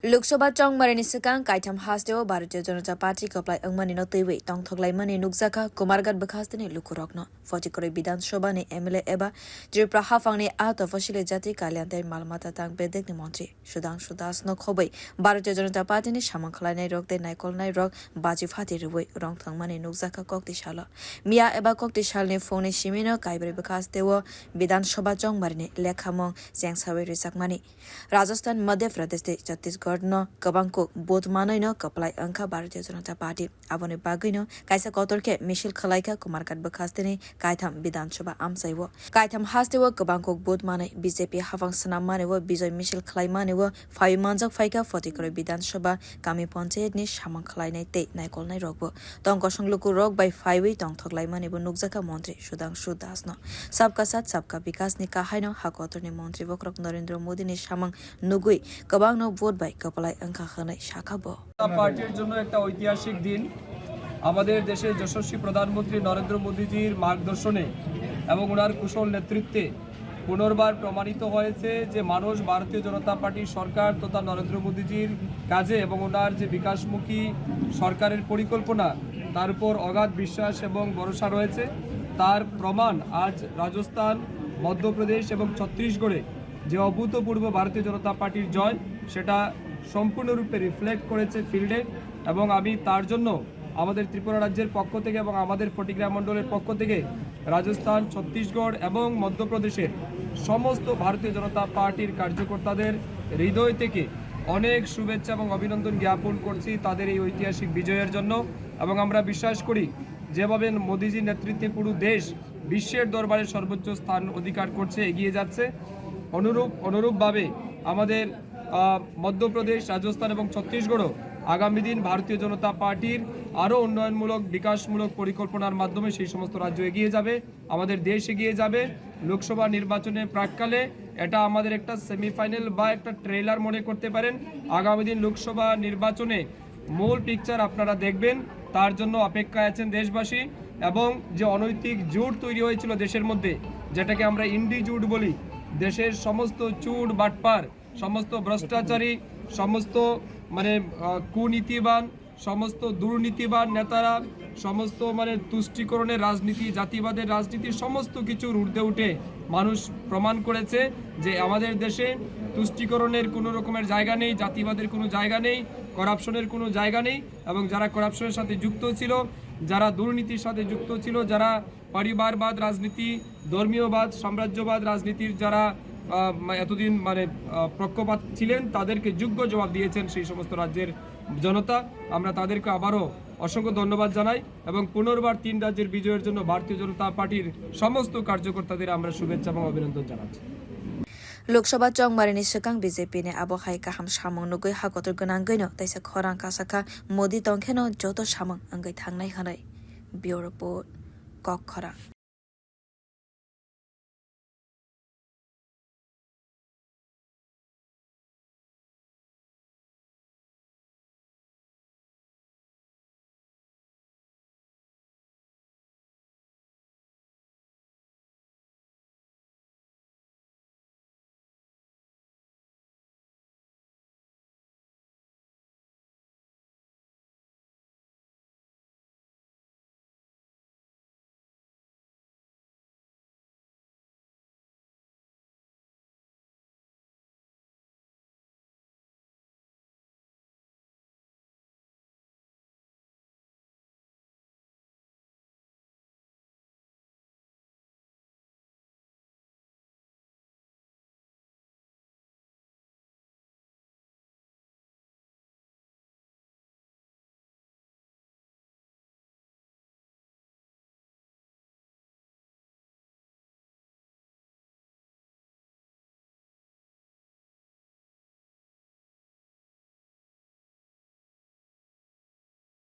Lok Sabha चongmari sikang kaitam hasteo bharatiya janata party kaplai angmani no teiwi tongthoklai mani nukjaka kumargat bakhasteni lukurokno Fatikrai bidhan sabha ni MLA eba Tripura hapang ni out of official jati kalyantai malmata tang bedek ni mantri Sudhanshu Das no khobai bharatiya janata party ni samwng khlainai rok te naikol nai rok baji phati rwoi rongthang mani nukjaka kokti shala mia eba kokti shalni phone simino kaibri bakhasteo bidhan sabha chongmari ni lekhamong jengsawi risakmani Rajasthan Madhya Pradesh te Chhattisgarh no kwbang both manai no khwlai angkha bharatiya janata party aboni bagui no kaisa kotorke michil khwlaikha kumargat bakhasteni kaitham bidhan sabha amsaiwo kaitham hastewo kwbang both manai BJP hapang swnam manewo Bijoy michil khwlai manewo phawi manjak phaika Fatikrai bidhan sabha kami panchayat ni samwng khlainai te naikol nai rokbo tongkosong luku rok by phawi tongthoklai manewo nukjaka mantri Sudhanshu Das no sabka sat sabka bikas ni kahai no hakotor ni mantri bokrok Narendra Modi ni samwng nugui kwbang no vote by khwlai angkha khanai sakha bo পার্টির জন্য একটা ঐতিহাসিক দিন আমাদের দেশের যশস্বী প্রধানমন্ত্রী নরেন্দ্র মোদীজির মার্গদর্শনে এবং ওনার কুশল নেতৃত্বে পুনর্বার প্রমাণিত হয়েছে যে মানুষ ভারতীয় জনতা পার্টির সরকার তথা নরেন্দ্র মোদীজির কাজে এবং ওনার যে বিকাশমুখী সরকারের পরিকল্পনা তার উপর অগাধ বিশ্বাস এবং ভরসা রয়েছে তার প্রমাণ আজ রাজস্থান মধ্যপ্রদেশ এবং ছত্তিশগড়ে যে অভূতপূর্ব ভারতীয় জনতা পার্টির জয় সেটা সম্পূর্ণরূপে রিফ্লেক্ট করেছে ফিল্ডে এবং আমি তার জন্য আমাদের ত্রিপুরা রাজ্যের পক্ষ থেকে এবং আমাদের ফটিকরাই মণ্ডলের পক্ষ থেকে রাজস্থান ছত্তিশগড় এবং মধ্যপ্রদেশের সমস্ত ভারতীয় জনতা পার্টির কার্যকর্তাদের হৃদয় থেকে অনেক শুভেচ্ছা এবং অভিনন্দন জ্ঞাপন করছি তাদের এই ঐতিহাসিক বিজয়ের জন্য এবং আমরা বিশ্বাস করি যেভাবে মোদিজির নেতৃত্বে পুরো দেশ বিশ্বের দরবারে সর্বোচ্চ স্থান অধিকার করছে এগিয়ে যাচ্ছে অনুরূপভাবে আমাদের মধ্যপ্রদেশ রাজস্থান এবং ছত্তিশগড়ও আগামী দিন ভারতীয় জনতা পার্টির আরও উন্নয়নমূলক বিকাশমূলক পরিকল্পনার মাধ্যমে সেই সমস্ত রাজ্য এগিয়ে যাবে আমাদের দেশ এগিয়ে যাবে লোকসভা নির্বাচনের প্রাক্কালে এটা আমাদের একটা সেমিফাইনাল বা একটা ট্রেলার মনে করতে পারেন আগামী দিন লোকসভা নির্বাচনে মূল পিকচার আপনারা দেখবেন তার জন্য অপেক্ষায় আছেন দেশবাসী এবং যে অনৈতিক জোট তৈরি হয়েছিল দেশের মধ্যে যেটাকে আমরা ইন্ডি জোট বলি দেশের সমস্ত চুর বাটপার সমস্ত ভ্রষ্টাচারী সমস্ত কুনীতিবান সমস্ত দুর্নীতিবান নেতারা সমস্ত তুষ্টিকরণের রাজনীতি জাতিবাদের রাজনীতি সমস্ত কিছুর ঊর্ধ্বে উঠে মানুষ প্রমাণ করেছে যে আমাদের দেশে তুষ্টিকরণের কোনো রকমের জায়গা নেই জাতিবাদের কোনো জায়গা নেই করাপশনের কোনো জায়গা নেই এবং যারা করাপশনের সাথে যুক্ত ছিল যারা দুর্নীতির সাথে যুক্ত ছিল যারা পরিবারবাদ রাজনীতি ধর্মীয়বাদ সাম্রাজ্যবাদ রাজনীতির যারা এতদিন পক্ষপাত ছিলেন তাদেরকে যোগ্য জবাব দিয়েছেন সেই সমস্ত রাজ্যের জনতা আমরা তাদেরকে আবারও অসংখ্য ধন্যবাদ জানাই এবং পুনর্বার 3 রাজ্যের বিজয়ের জন্য ভারতীয় জনতা পার্টির সমস্ত কার্যকর্তাদের আমরা শুভেচ্ছা এবং অভিনন্দন জানাচ্ছি Lok Sabha चongmari ni sikang BJP ni abokhai kaham samwng nugui hakotor gonang goino taisa khorang kasaka Modi tongkheno joto samwng angai thangnai hanai Bureau Report Kokkhara